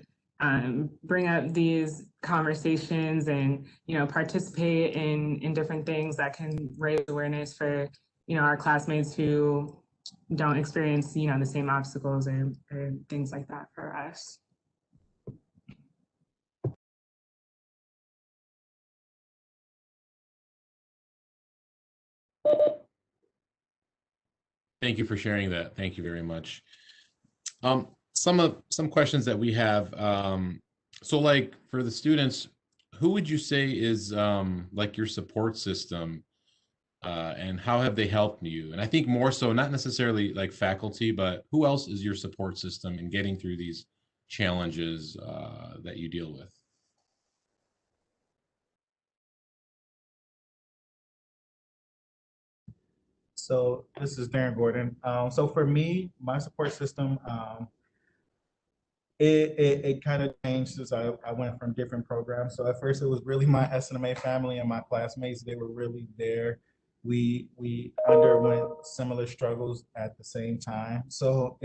bring up these conversations and participate in different things that can raise awareness for our classmates who don't experience the same obstacles or things like that for us. Thank you for sharing that. Thank you very much. Some questions that we have. So like for the students, who would you say is like your support system, and how have they helped you? And I think more so, not necessarily like faculty, but who else is your support system in getting through these challenges that you deal with? So this is Darren Gordon. So for me, my support system, it kind of changed as I went from different programs. So at first it was really my SNMA family and my classmates. They were really there. We underwent similar struggles at the same time. So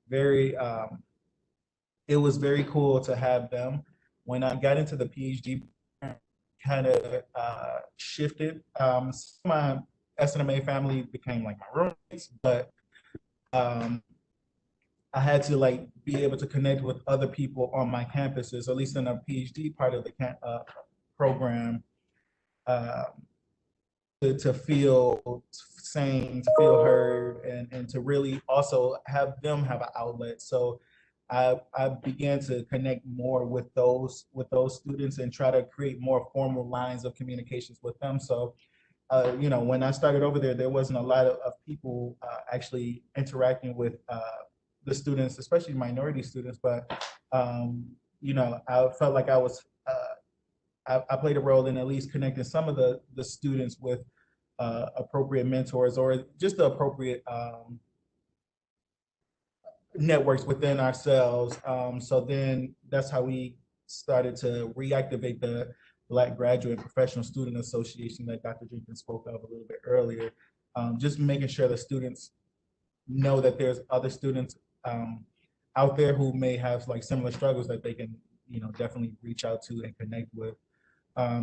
very it was very cool to have them. When I got into the PhD, kind of shifted. My SNMA family became like my roommates, but I had to like be able to connect with other people on my campuses, at least in a PhD part of the program, uh, to feel sane, to feel heard, and to really also have them have an outlet. So I began to connect more with those students and try to create more formal lines of communications with them. So when I started over there, there wasn't a lot of people actually interacting with the students, especially minority students. But I felt like I was I played a role in at least connecting some of the students with appropriate mentors or just the appropriate networks within ourselves. So then that's how we started to reactivate the Black Graduate Professional Student Association that Dr. Jenkins spoke of a little bit earlier. Just making sure the students know that there's other students out there who may have like similar struggles that they can, definitely reach out to and connect with.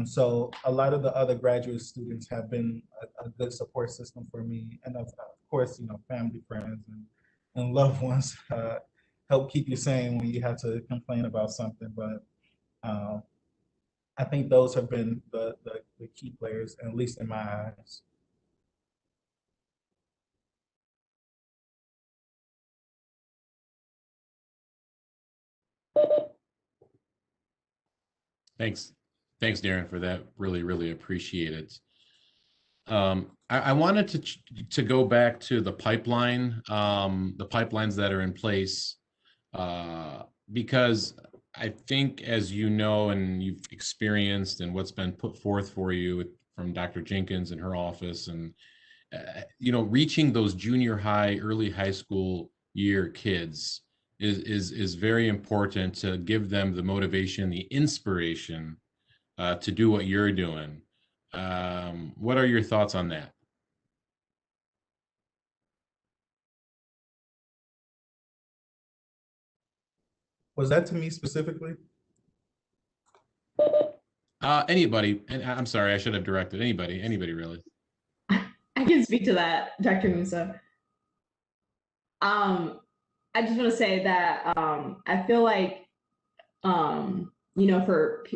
So a lot of the other graduate students have been a good support system for me, and of course, family, friends, and loved ones help keep you sane when you have to complain about something. But I think those have been the key players, at least in my eyes. Thanks, Darren, for that. Really, really appreciate it. I wanted to go back to the pipeline, the pipelines that are in place, because I think, as you know, and you've experienced, and what's been put forth for you from Dr. Jenkins and her office, and reaching those junior high, early high school year kids is very important to give them the motivation, the inspiration to do what you're doing. What are your thoughts on that? Was that to me specifically? Anybody, and I'm sorry, I should have directed anybody really. I can speak to that, Dr. Musa. I just want to say that I feel like for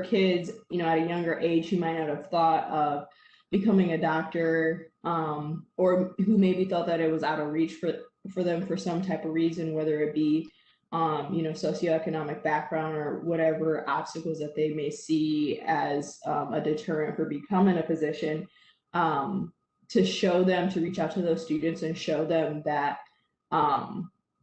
kids, at a younger age who might not have thought of becoming a doctor, or who maybe thought that it was out of reach for them for some type of reason, whether it be socioeconomic background or whatever obstacles that they may see as a deterrent for becoming a physician, to show them, to reach out to those students and show them that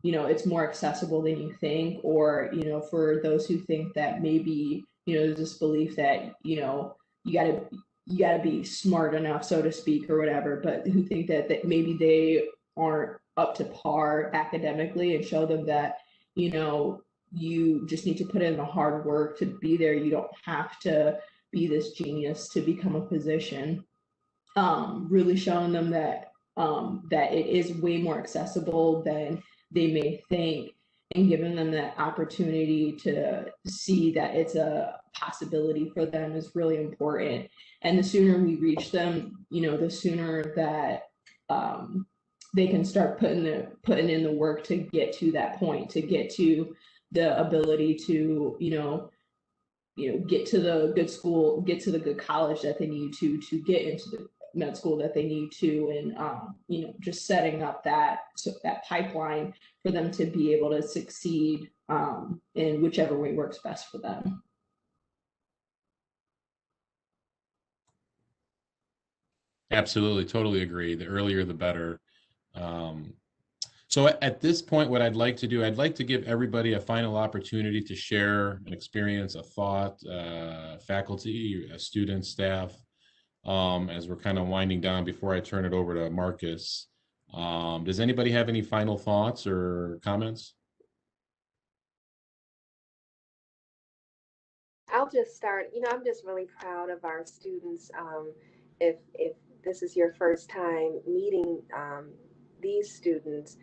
it's more accessible than you think, or for those who think that maybe there's this belief that you gotta be smart enough, so to speak, or whatever, but who think that maybe they aren't up to par academically, and show them that you just need to put in the hard work to be there. You don't have to be this genius to become a physician. Really showing them that it is way more accessible than they may think, and giving them that opportunity to see that it's a possibility for them is really important. And the sooner we reach them, the sooner that they can start putting in the work to get to that point, to get to the ability to get to the good school, get to the good college that they need to get into the med school that they need to, and just setting up that pipeline for them to be able to succeed in whichever way works best for them. Absolutely, totally agree. The earlier, the better. So at this point, what I'd like to do, I'd like to give everybody a final opportunity to share an experience, a thought, faculty, students, staff, as we're kind of winding down before I turn it over to Marcus. Does anybody have any final thoughts or comments? I'll just start. I'm just really proud of our students. If this is your first time meeting these students,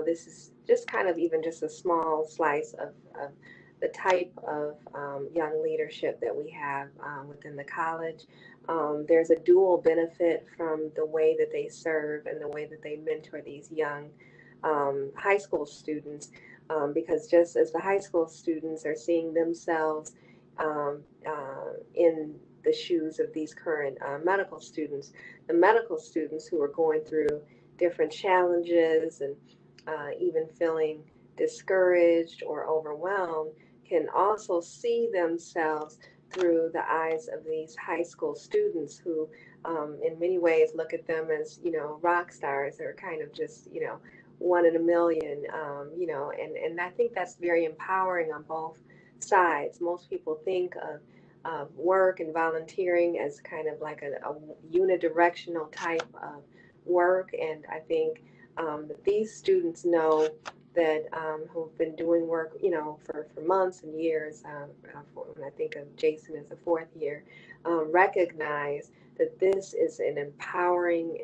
this is just kind of even just a small slice of the type of young leadership that we have within the college. There's a dual benefit from the way that they serve and the way that they mentor these young high school students, because just as the high school students are seeing themselves in the shoes of these current medical students, the medical students who are going through different challenges and even feeling discouraged or overwhelmed can also see themselves through the eyes of these high school students who in many ways look at them as rock stars. They're kind of just one in a million, and I think that's very empowering on both sides. Most people think of work and volunteering as kind of like a unidirectional type of work, and I think that these students know that who've been doing work for months and years, when I think of Jason as a fourth year, recognize that this is an empowering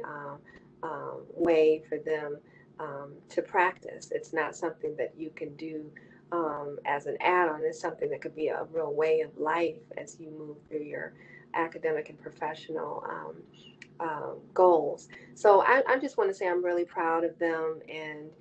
way for them to practice. It's not something that you can do as an add-on. It's something that could be a real way of life as you move through your academic and professional goals. So I just want to say I'm really proud of them, and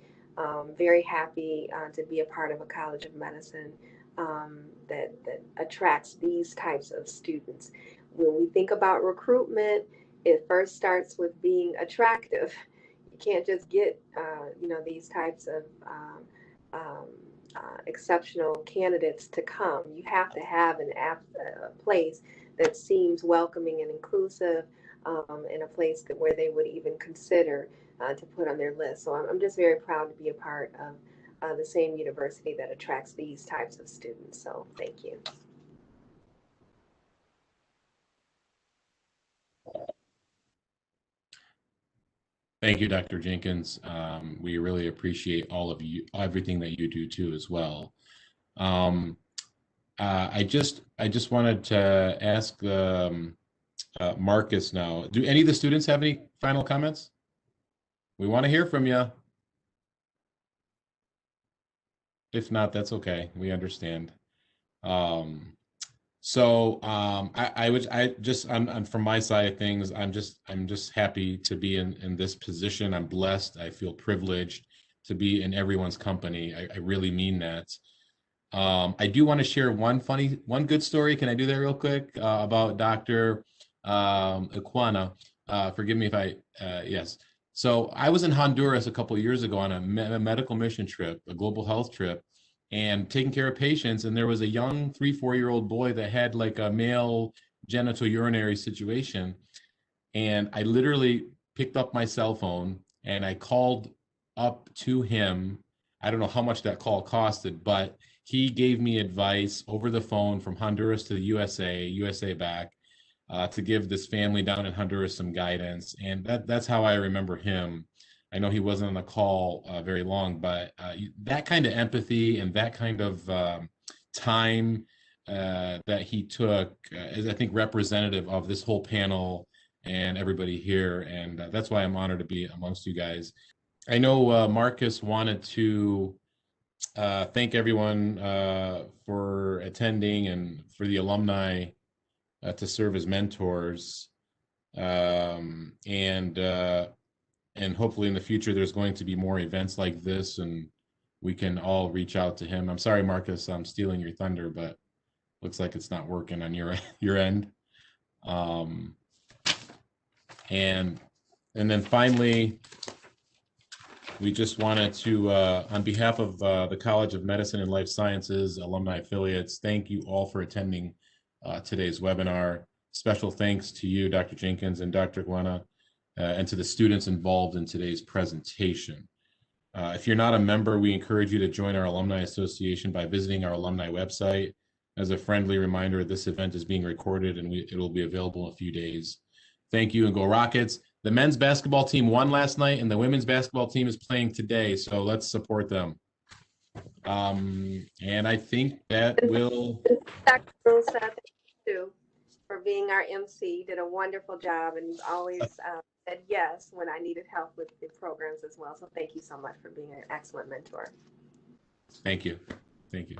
very happy to be a part of a College of Medicine that attracts these types of students. When we think about recruitment, it first starts with being attractive. You can't just get these types of exceptional candidates to come. You have to have a place that seems welcoming and inclusive, and a place where they would even consider to put on their list. So I'm just very proud to be a part of the same university that attracts these types of students. So thank you. Thank you, Dr. Jenkins. We really appreciate all of you, everything that you do too as well. I just wanted to ask Marcus now. Do any of the students have any final comments? We want to hear from you. If not, that's okay. We understand. I'm from my side of things, I'm just happy to be in this position. I'm blessed. I feel privileged to be in everyone's company. I really mean that. I do want to share one good story. Can I do that real quick about Dr. Ekwenna? Forgive me if yes. So I was in Honduras a couple of years ago on a medical mission trip, a global health trip, and taking care of patients. And there was a young 3-4-year-old boy that had like a male genital urinary situation. And I literally picked up my cell phone and I called up to him. I don't know how much that call costed, but he gave me advice over the phone from Honduras to the USA back, to give this family down in Honduras some guidance. And that's how I remember him. I know he wasn't on the call very long, but that kind of empathy and that kind of time that he took is, I think, representative of this whole panel and everybody here. And that's why I'm honored to be amongst you guys. I know Marcus wanted to thank everyone for attending and for the alumni to serve as mentors. And hopefully in the future, there's going to be more events like this and we can all reach out to him. I'm sorry, Marcus, I'm stealing your thunder, but looks like it's not working on your end. And then finally, we just wanted to, on behalf of the College of Medicine and Life Sciences alumni affiliates, thank you all for attending today's webinar. Special thanks to you, Dr. Jenkins and Dr. Ekwenna, and to the students involved in today's presentation. If you're not a member, we encourage you to join our Alumni Association by visiting our alumni website. As a friendly reminder, this event is being recorded and it will be available in a few days. Thank you and go Rockets. The men's basketball team won last night and the women's basketball team is playing today, so let's support them. And I think that will... Dr. Rosa, thank you for being our MC. You did a wonderful job and you've always said yes when I needed help with the programs as well. So thank you so much for being an excellent mentor. Thank you. Thank you.